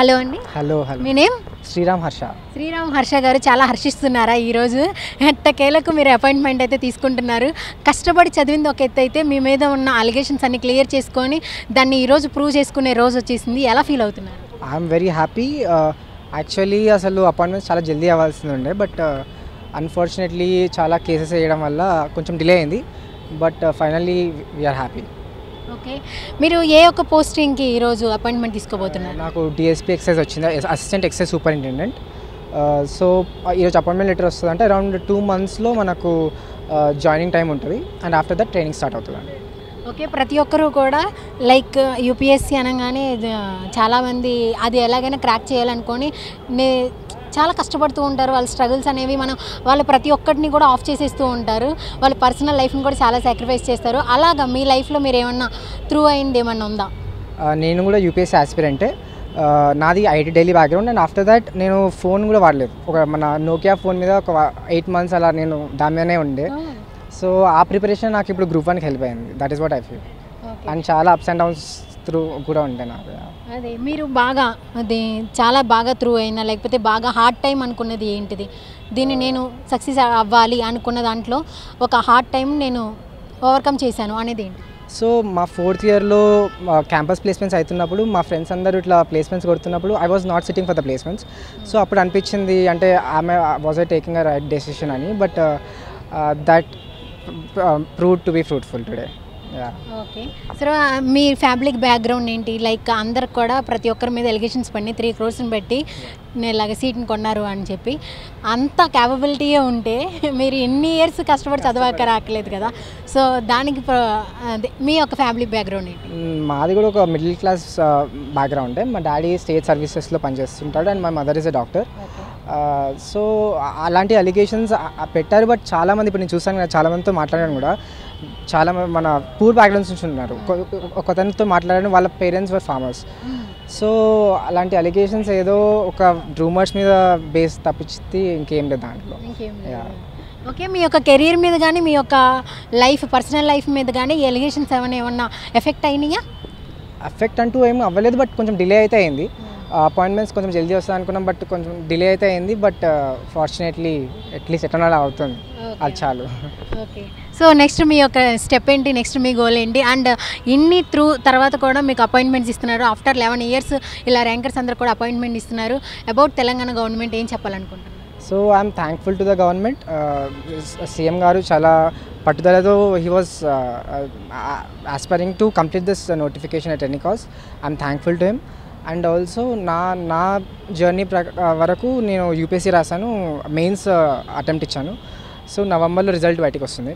Hello అండి. Hello hello మీ name? Sriram Harsha. Sriram Harsha గారు చాలా హర్షిస్తున్నారా ఈరోజు? ఎట్టకేలకు మీరు అపాయింట్మెంట్ అయితే తీసుకుంటున్నారు. కష్టపడి చదివింది ఒక ఎత్తు అయితే మీ మీద ఉన్న అలిగేషన్స్ అన్ని క్లియర్ చేసుకొని దాన్ని ఈరోజు ప్రూవ్ చేసుకునే రోజు వచ్చేసింది. ఎలా ఫీల్ అవుతున్నారు? I'm very happy. యాక్చువల్లీ అసలు అపాయింట్మెంట్ చాలా జల్దీ అవ్వాల్సింది ఉండే, బట్ అన్ఫార్చునేట్లీ చాలా కేసెస్ వేయడం వల్ల కొంచెం డిలే అయింది. But finally we are happy. Okay, మీరు ఏ ఒక్క పోస్టింగ్కి ఈరోజు అపాయింట్మెంట్ తీసుకోబోతున్నారు? నాకు డిఎస్పీ ఎక్సైజ్ వచ్చింది, అసిస్టెంట్ ఎక్సైజ్ సూపరింటెండెంట్. సో ఈరోజు అపాయింట్మెంట్ లెటర్ వస్తుందంటే అరౌండ్ 2 monthsలో మనకు జాయినింగ్ టైం ఉంటుంది and after that training start అవుతుందండి. ఓకే, ప్రతి ఒక్కరూ కూడా లైక్ యూపీఎస్సీ అనగానే చాలామంది అది ఎలాగైనా క్రాక్ చేయాలనుకొని చాలా కష్టపడుతూ ఉంటారు. వాళ్ళ స్ట్రగుల్స్ అనేవి వాళ్ళు ప్రతి ఒక్కటిని కూడా ఆఫ్ చేసేస్తూ ఉంటారు. వాళ్ళ పర్సనల్ లైఫ్ని కూడా చాలా సాక్రిఫైస్ చేస్తారు. అలాగా మీ లైఫ్లో మీరు ఏమన్నా త్రూ అయింది ఏమన్నా ఉందా? నేను కూడా యూపీఎస్సీ ఆస్పిరెంటే. నాది IT daily background and after that నేను ఫోన్ కూడా వాడలేదు. మన నోకియా ఫోన్ మీద ఒక 8 months అలా నేను దాని మీదనే ఉండే. సో ఆ ప్రిపరేషన్ నాకు ఇప్పుడు గ్రూప్ 1కి హెల్ప్ అయింది. That is what I feel. And చాలా అప్స్ అండ్ డౌన్స్ త్రూ కూడా ఉంటాయి నాకు. అదే మీరు చాలా బాగా త్రూ అయినా లేకపోతే బాగా హార్డ్ టైం అనుకున్నది ఏంటిది? దీన్ని నేను సక్సెస్ అవ్వాలి అనుకున్న దాంట్లో ఒక హార్డ్ టైం నేను ఓవర్కమ్ చేశాను అనేది ఏంటి? సో మా 4th yearలో క్యాంపస్ ప్లేస్మెంట్స్ అవుతున్నప్పుడు మా ఫ్రెండ్స్ అందరూ ఇట్లా ప్లేస్మెంట్స్ కొడుతున్నప్పుడు I was not sitting for the placements. So అప్పుడు అనిపించింది అంటే was I taking a right decision అని. But that proved to be fruitful today. Okay, so మీ ఫ్యామిలీ బ్యాక్గ్రౌండ్ ఏంటి? లైక్ అందరికి కూడా ప్రతి ఒక్కరి మీద ఎలిగేషన్స్ పడి 3 crores పెట్టి నేను ఇలాగ సీట్ని కొన్నారు అని చెప్పి అంత క్యాపబిలిటీయే ఉంటే మీరు ఎన్ని ఇయర్స్ కష్టపడి చదవక రాకలేదు కదా. సో దానికి మీ యొక్క ఫ్యామిలీ బ్యాక్గ్రౌండ్ ఏంటి? మాది కూడా ఒక మిడిల్ క్లాస్ బ్యాక్గ్రౌండే. మా డాడీ స్టేట్ సర్వీసెస్లో పనిచేస్తుంటాడు and my mother is a doctor. So అలాంటి అలిగేషన్స్ పెట్టారు. బట్ చాలామంది ఇప్పుడు నేను చూసాను కదా, చాలామందితో మాట్లాడాను కూడా, చాలా మన పూర్ బ్యాక్గ్రౌండ్స్ నుంచి ఉన్నారు. ఒకతనితో మాట్లాడాను, వాళ్ళ పేరెంట్స్ వర్ ఫార్మర్స్. సో అలాంటి అలిగేషన్స్ ఏదో ఒక రూమర్స్ మీద బేస్ తప్పించి ఇంకేం లేదు దాంట్లో. ఓకే, మీ యొక్క కెరీర్ మీద కానీ మీ యొక్క పర్సనల్ లైఫ్ మీద కానీ ఎలిగేషన్స్ ఏమన్నా ఎఫెక్ట్ అయినాయా? ఎఫెక్ట్ అంటూ ఏం అవ్వలేదు, బట్ కొంచెం డిలే అయితే అయింది. అపాయింట్మెంట్స్ కొంచెం జల్దీ వస్తుంది అనుకున్నాం, బట్ కొంచెం డిలే అయితే అయింది. బట్ ఫార్చునేట్లీ అట్లీస్ట్ ఎట్లా అవుతుంది, అది చాలు. ఓకే, సో నెక్స్ట్ మీ యొక్క స్టెప్ ఏంటి? నెక్స్ట్ మీ గోల్ ఏంటి? అండ్ ఇన్ని త్రూ తర్వాత కూడా మీకు అపాయింట్మెంట్స్ ఇస్తున్నారు. ఆఫ్టర్ 11 years ఇలా ర్యాంకర్స్ అందరూ కూడా అపాయింట్మెంట్ ఇస్తున్నారు. అబౌట్ తెలంగాణ గవర్నమెంట్ ఏం చెప్పాలనుకుంటున్నారు? So I'm thankful to the government. CM గారు చాలా పట్టుదలతో he was aspiring to complete this notification at any cost. I'm thankful to him. And also నా జర్నీ వరకు నేను యూపీఎస్సీ రాశాను, మెయిన్స్ అటెంప్ట్ ఇచ్చాను. సో నవంబర్లో రిజల్ట్ బయటకు వస్తుంది.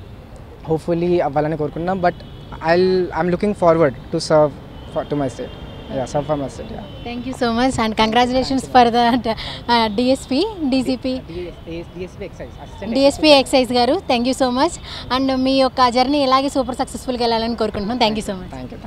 హోప్ఫుల్లీ అవ్వాలని కోరుకున్నాం. But I'm looking forward to serve to my state. Serve for my state. Thank you so much and congratulations for the DSP excise గారు. Thank you so much and మీ యొక్క journey ఇలాగే super సక్సెస్ఫుల్గా వెళ్ళాలని కోరుకుంటున్నాం. Thank you so much. Thank you.